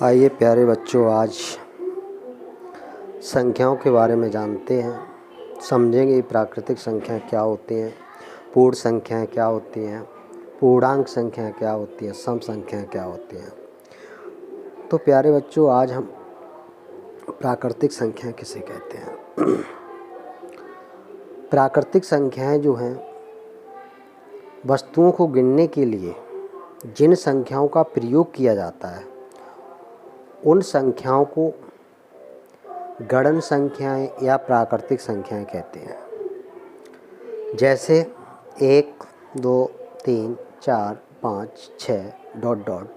आइए प्यारे बच्चों, आज संख्याओं के बारे में जानते हैं, समझेंगे प्राकृतिक संख्याएं क्या होती हैं, पूर्ण संख्याएं क्या होती हैं, पूर्णांक संख्याएं क्या होती हैं, सम संख्याएं क्या होती हैं। तो प्यारे बच्चों, आज हम प्राकृतिक संख्याएं किसे कहते हैं। प्राकृतिक संख्याएं जो हैं, वस्तुओं को गिनने के लिए जिन संख्याओं का प्रयोग किया जाता है उन संख्याओं को गणन संख्याएं या प्राकृतिक संख्याएं कहते हैं। जैसे 1, 2, 3, 4, 5, 6 ...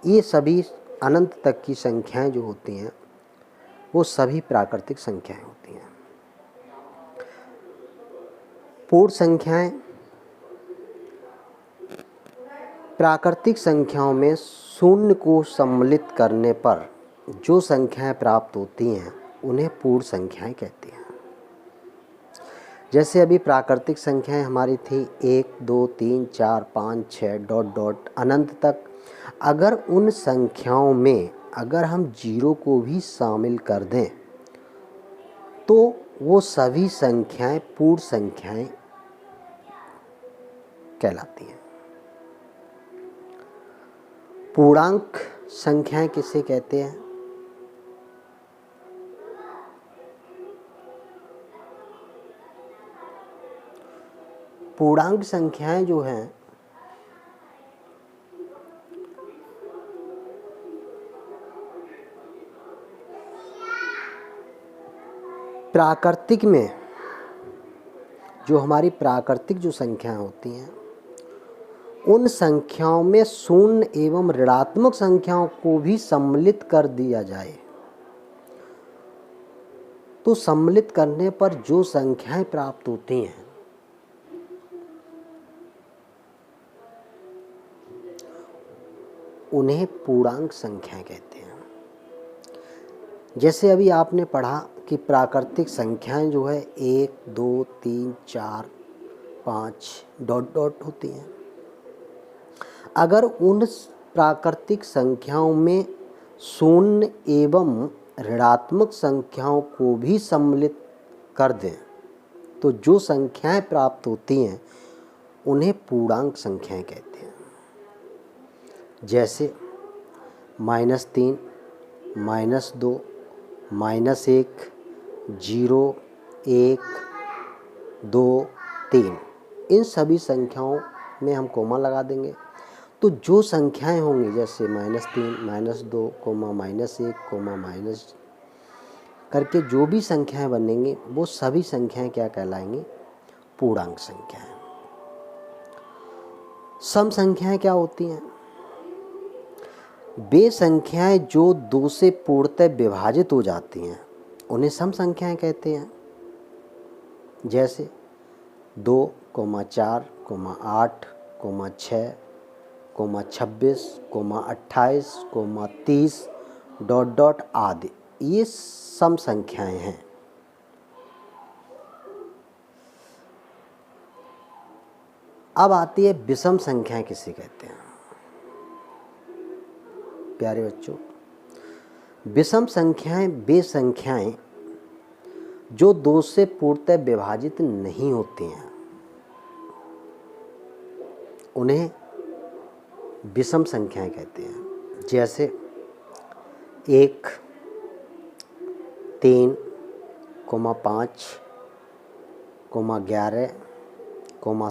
ये सभी अनंत तक की संख्याएं जो होती हैं वो सभी प्राकृतिक संख्याएं होती हैं। पूर्ण संख्याएं प्राकृतिक संख्याओं में शून्य को सम्मिलित करने पर जो संख्याएं प्राप्त होती हैं उन्हें पूर्ण संख्याएं कहते हैं। जैसे अभी प्राकृतिक संख्याएं हमारी थी 1, 2, 3, 4, 5, 6 ... अनंत तक। अगर उन संख्याओं में अगर हम जीरो को भी शामिल कर दें तो वो सभी संख्याएं पूर्ण संख्याएं कहलाती हैं। पूर्णांक संख्याएं किसे कहते हैं? पूर्णांक संख्याएं जो हैं प्राकृतिक में जो हमारी प्राकृतिक जो संख्याएं होती हैं उन संख्याओं में शून्य एवं ऋणात्मक संख्याओं को भी सम्मिलित कर दिया जाए तो सम्मिलित करने पर जो संख्याएं प्राप्त होती हैं उन्हें पूर्णांक संख्याएं कहते हैं। जैसे अभी आपने पढ़ा कि प्राकृतिक संख्याएं जो है 1, 2, 3, 4, 5 ... होती हैं। अगर उन प्राकृतिक संख्याओं में शून्य एवं ऋणात्मक संख्याओं को भी सम्मिलित कर दें तो जो संख्याएं प्राप्त होती हैं उन्हें पूर्णांक संख्याएं कहते हैं। जैसे -3, -2, -1, 0, 1, 2, 3 इन सभी संख्याओं में हम कोमा लगा देंगे तो जो संख्याएं होंगी जैसे -3, -2, -1, करके जो भी संख्याएं बनेंगी वो सभी संख्याएं क्या कहलाएंगी? पूर्णांक संख्याएं। सम संख्याएं क्या होती हैं? वे संख्याएं जो 2 से पूर्णतः विभाजित हो जाती हैं उन्हें सम संख्याएं कहते हैं। जैसे 2, 4, 8, 6, 26, 28, 30 ... आदि ये सम संख्याएं हैं। अब आती है विषम संख्याएं किसे कहते हैं? प्यारे बच्चों, विषम संख्याएं वे संख्याएं जो 2 से पूर्णतः विभाजित नहीं होती हैं उन्हें विषम संख्याएं कहते हैं। जैसे 1, 3, 5, 11,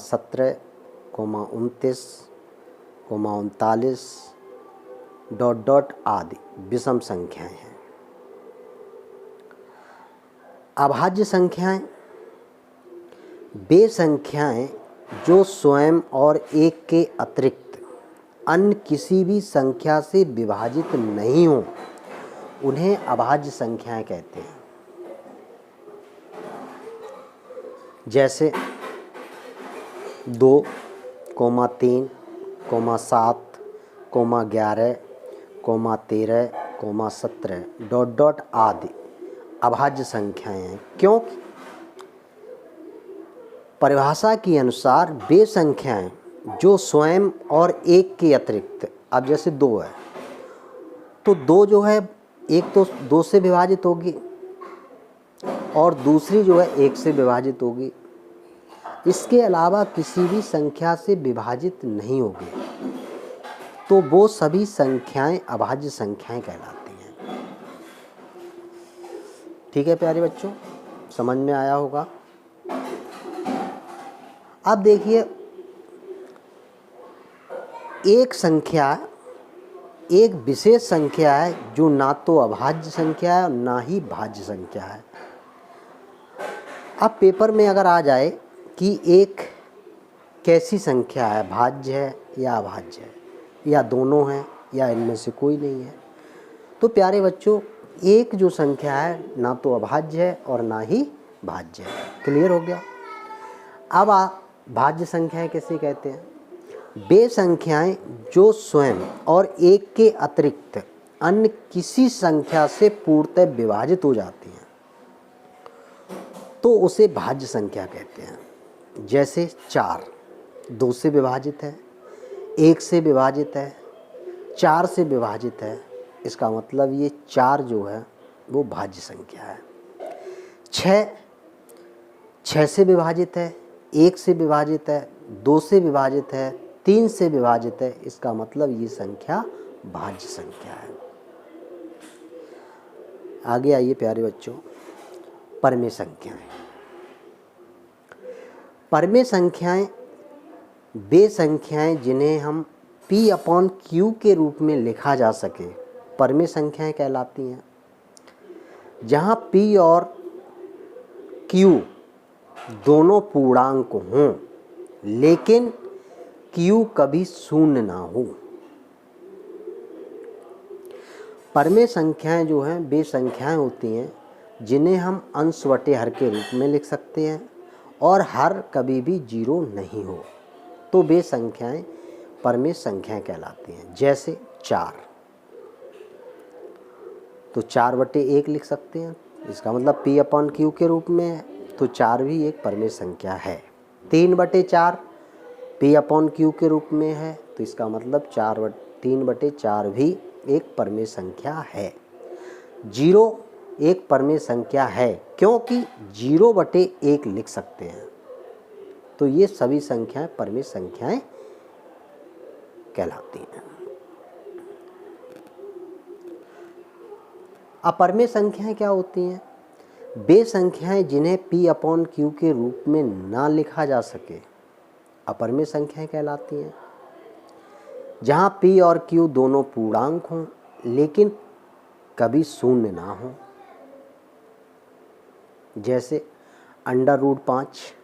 17, 29, 39 ... आदि विषम संख्याएं हैं। अभाज्य संख्याएं वे संख्याएं जो स्वयं और एक के अतिरिक्त अन्य किसी भी संख्या से विभाजित नहीं हो उन्हें अभाज्य संख्याएं कहते हैं। जैसे 2, 3, 7, 11, 13, 17 ... आदि अभाज्य संख्याएं हैं। क्योंकि परिभाषा के अनुसार वे संख्याएं जो स्वयं और एक के अतिरिक्त, अब जैसे 2 है तो 2 जो है, एक तो 2 से विभाजित होगी और दूसरी जो है 1 से विभाजित होगी। इसके अलावा किसी भी संख्या से विभाजित नहीं होगी, तो वो सभी संख्याएं अभाज्य संख्याएं कहलाती हैं। ठीक है प्यारे बच्चों, समझ में आया होगा। अब देखिए, एक संख्या एक विशेष संख्या है जो ना तो अभाज्य संख्या है और ना ही भाज्य संख्या है। अब पेपर में अगर आ जाए कि एक कैसी संख्या है, भाज्य है या अभाज्य है, या दोनों हैं या इनमें से कोई नहीं है, तो प्यारे बच्चों एक जो संख्या है ना तो अभाज्य है और ना ही भाज्य है। क्लियर हो गया। अब भाज्य संख्याएं किसे कहते हैं? वे संख्याएं जो स्वयं और एक के अतिरिक्त अन्य किसी संख्या से पूर्णतः विभाजित हो जाती हैं, तो उसे भाज्य संख्या कहते हैं। जैसे 4 2 से विभाजित है, 1 से विभाजित है, 4 से विभाजित है, इसका मतलब ये 4 जो है वो भाज्य संख्या है। 6 से विभाजित है, 1 से विभाजित है, 2 से विभाजित है, 3 से विभाजित है, इसका मतलब ये संख्या भाज्य संख्या है। आगे आइए प्यारे बच्चों, परमेय संख्याएं। परमेय संख्याएं वे संख्याएं जिन्हें हम P/Q के रूप में लिखा जा सके, परमेय संख्याएं कहलाती हैं। जहाँ P और Q दोनों पूर्णांक हों लेकिन Q कभी शून्य ना हो। परमेय संख्याएं जो हैं वे संख्याएं होती हैं जिन्हें हम अंश बटे हर के रूप में लिख सकते हैं और हर कभी भी 0 नहीं हो, तो वे संख्याएं परमेय संख्याएं कहलाती हैं। जैसे 4, तो 4/1 लिख सकते हैं, इसका मतलब P/Q के रूप में है, तो 4 भी एक परमेय संख्या है। 3/4 P/Q के रूप में है, तो इसका मतलब 3/4 भी एक परमेय संख्या है। 0 एक परमेय संख्या है क्योंकि 0/1 लिख सकते हैं, तो ये सभी संख्याएं परमेय संख्याएं कहलाती हैं। अपरमेय संख्याएं क्या होती हैं? वे संख्याएं जिन्हें P/Q के रूप में ना लिखा जा सके, अपरमेय संख्याएं कहलाती हैं। जहाँ P और Q दोनों पूर्णांक हों लेकिन कभी शून्य ना हो। जैसे √5,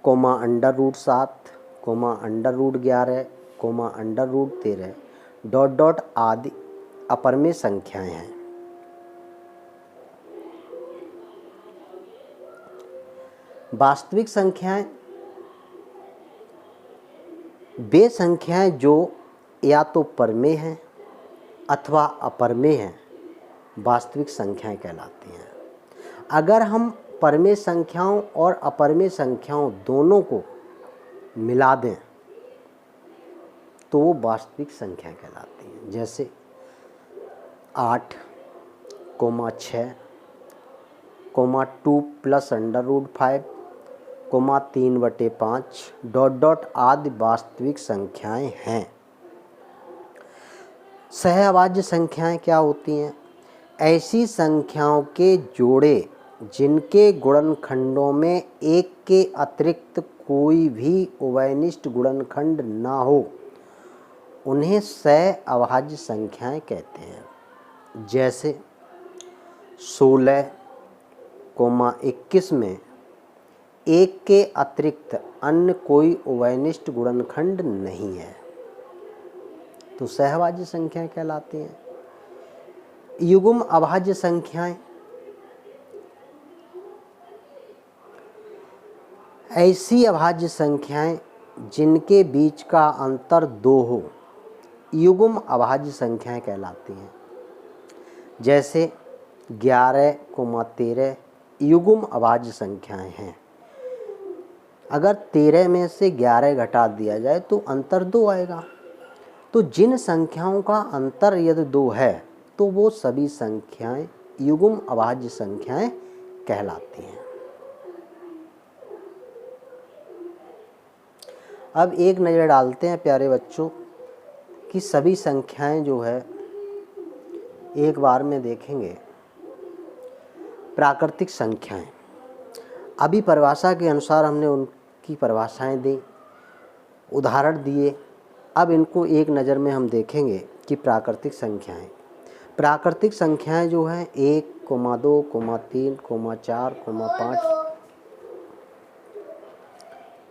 √7, √11, √13 ... आदि अपरमेय संख्याएं हैं। वास्तविक संख्याएं वे संख्याएं जो या तो परमेय हैं अथवा अपरमेय हैं, वास्तविक संख्याएं कहलाती हैं। अगर हम परमेय संख्याओं और अपरमेय संख्याओं दोनों को मिला दें तो वो वास्तविक संख्याएं कहलाती हैं। जैसे 8, 6, 2 + √5, 3/5 ... आदि वास्तविक संख्याएं हैं। सहअभाज्य संख्याएं क्या होती हैं? ऐसी संख्याओं के जोड़े जिनके गुणनखंडों में एक के अतिरिक्त कोई भी उभयनिष्ठ गुणनखंड ना हो, उन्हें सहअभाज्य संख्याएं कहते हैं। जैसे 16, 21 में एक के अतिरिक्त अन्य कोई उभयनिष्ठ गुणनखंड नहीं है, तो सहअभाज्य संख्याएं कहलाती हैं। युग्म अभाज्य संख्याएं ऐसी अभाज्य संख्याएं जिनके बीच का अंतर 2 हो, युग्म अभाज्य संख्याएं कहलाती हैं। जैसे 11, 13 युग्म अभाज्य संख्याएं हैं। अगर 13 में से 11 घटा दिया जाए तो अंतर 2 आएगा, तो जिन संख्याओं का अंतर यदि 2 है तो वो सभी संख्याएं युग्म अभाज्य संख्याएं कहलाती हैं। अब एक नज़र डालते हैं प्यारे बच्चों कि सभी संख्याएं जो है एक बार में देखेंगे। प्राकृतिक संख्याएं, अभी परिभाषा के अनुसार हमने उनकी परिभाषाएं दी, उदाहरण दिए। अब इनको एक नज़र में हम देखेंगे कि प्राकृतिक संख्याएं जो हैं 1, 2, 3, 4, 5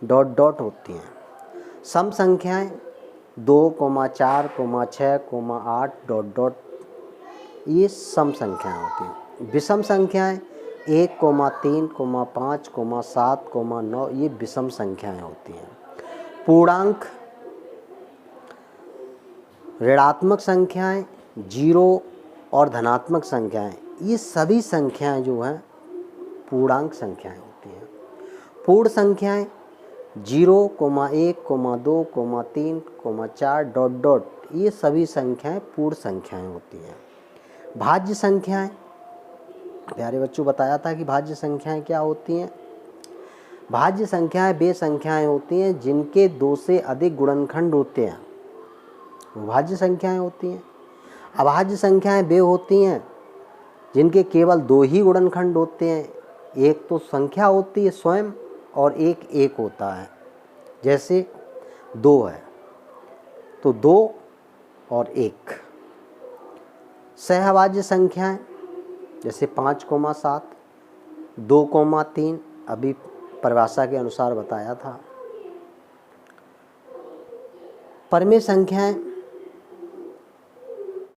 डॉट डॉट होती हैं। सम संख्याएं 2, 4, 6, 8 डॉट डॉट, ये सम संख्याएं होती हैं। विषम संख्याएं 1, 3, 5, 7, 9, ये विषम संख्याएं होती हैं। पूर्णांक ऋणात्मक संख्याएं, 0 और धनात्मक संख्याएं, ये सभी संख्याएं जो हैं पूर्णांक संख्याएं होती हैं। पूर्ण संख्याएं 0, 1, 2, 3, 4 डॉट डॉट, ये सभी संख्याएं पूर्ण संख्याएं होती हैं। भाज्य संख्याएं, प्यारे बच्चों बताया था कि भाज्य संख्याएं क्या होती हैं। भाज्य संख्याएं वे संख्याएं होती हैं जिनके 2 से अधिक गुणनखंड होते हैं, वो भाज्य संख्याएं होती हैं। अभाज्य संख्याएं वे होती हैं जिनके केवल 2 ही गुणनखंड होते हैं, एक तो संख्या होती है स्वयं और एक होता है। जैसे 2 है तो 2 और 1। सहभाज्य संख्याएं जैसे 5, 7, 2, 3, अभी परिभाषा के अनुसार बताया था। परिमेय संख्याएं